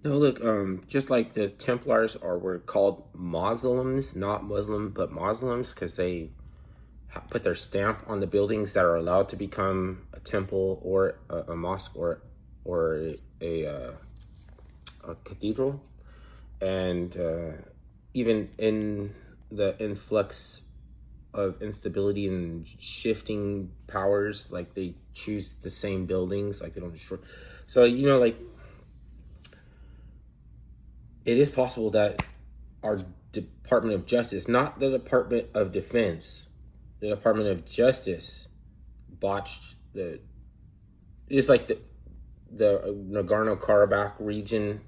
No, look, just like the Templars were called Muslims, not Muslim, but Muslims, because they put their stamp on the buildings that are allowed to become a temple or a mosque or a cathedral, and even in the influx of instability and shifting powers, like they choose the same buildings, like they don't destroy. So like it is possible that our Department of Justice, not the Department of Defense, the Department of Justice botched the. It's like the Nagorno-Karabakh region.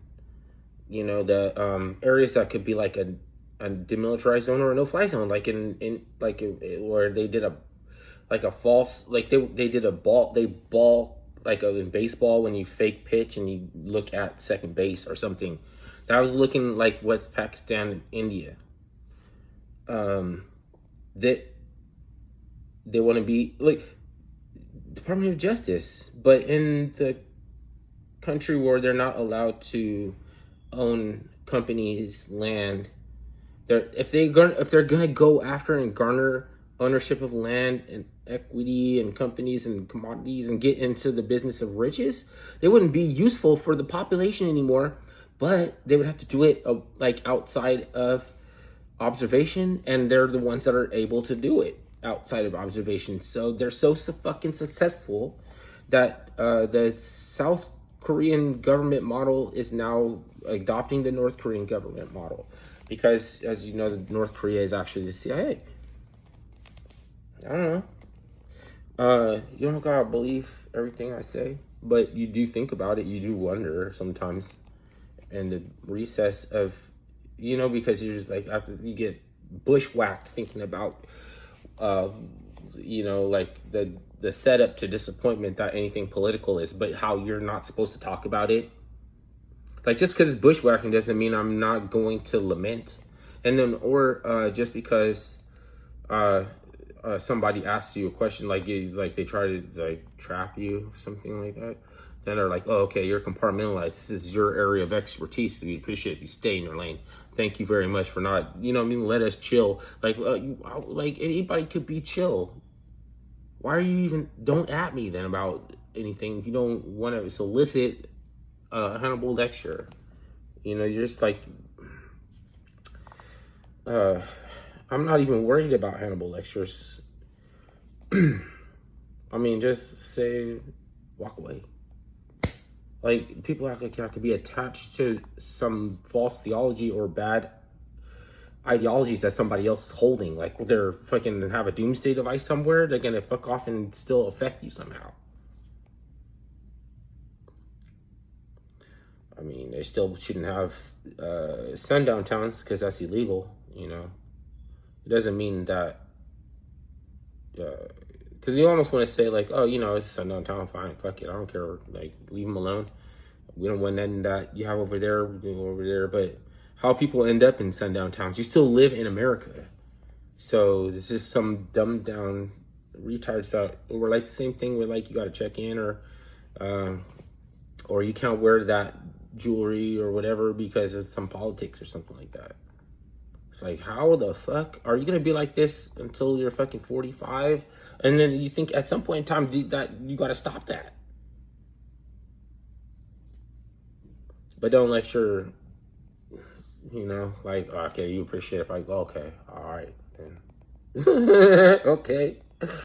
The areas that could be like a demilitarized zone or a no-fly zone, like where they did a false, like they did a ball like in baseball when you fake pitch and you look at second base or something. That was looking like West Pakistan and India. um that they want to be like Department of Justice, but in the country where they're not allowed to own companies land. If they're gonna go after and garner ownership of land and equity and companies and commodities and get into the business of riches, they wouldn't be useful for the population anymore. But they would have to do it like outside of observation, and they're the ones that are able to do it outside of observation. So they're so fucking successful that the South Korean government model is now adopting the North Korean government model, because, as you know, North Korea is actually the CIA. I don't know. You don't gotta believe everything I say, but you do think about it. You do wonder sometimes, and the recess of, because you're just like, after you get bushwhacked thinking about, uh, like the setup to disappointment that anything political is, but how you're not supposed to talk about it. Like, just because it's bushwhacking doesn't mean I'm not going to lament, and then or just because uh, somebody asks you a question, like they try to like trap you, something like that. Then they're like, "Oh, okay, you're compartmentalized. This is your area of expertise. We appreciate if you stay in your lane. Thank you very much for not, let us chill. Like anybody could be chill. Why are you even? Don't at me then about anything if you don't want to solicit a Hannibal lecture. You're just like, uh, I'm not even worried about Hannibal lectures. I mean, just say, walk away. Like, people act like you have to be attached to some false theology or bad ideologies that somebody else is holding. Like, they're fucking have a doomsday device somewhere, they're gonna fuck off and still affect you somehow. I mean, they still shouldn't have sundown towns because that's illegal. It doesn't mean that, because you almost want to say, like, oh, it's a sundown town, fine, fuck it, I don't care, like, leave them alone. We don't want nothing that you have over there, but how people end up in sundown towns, you still live in America. So this is some dumbed down retards that were like the same thing where, like, you got to check in, or you can't wear that jewelry or whatever because of some politics or something like that. It's like, how the fuck are you gonna be like this until you're fucking 45? And then you think at some point in time that you got to stop that. But don't lecture, like, okay, you appreciate it if I go, okay, all right, then. Okay.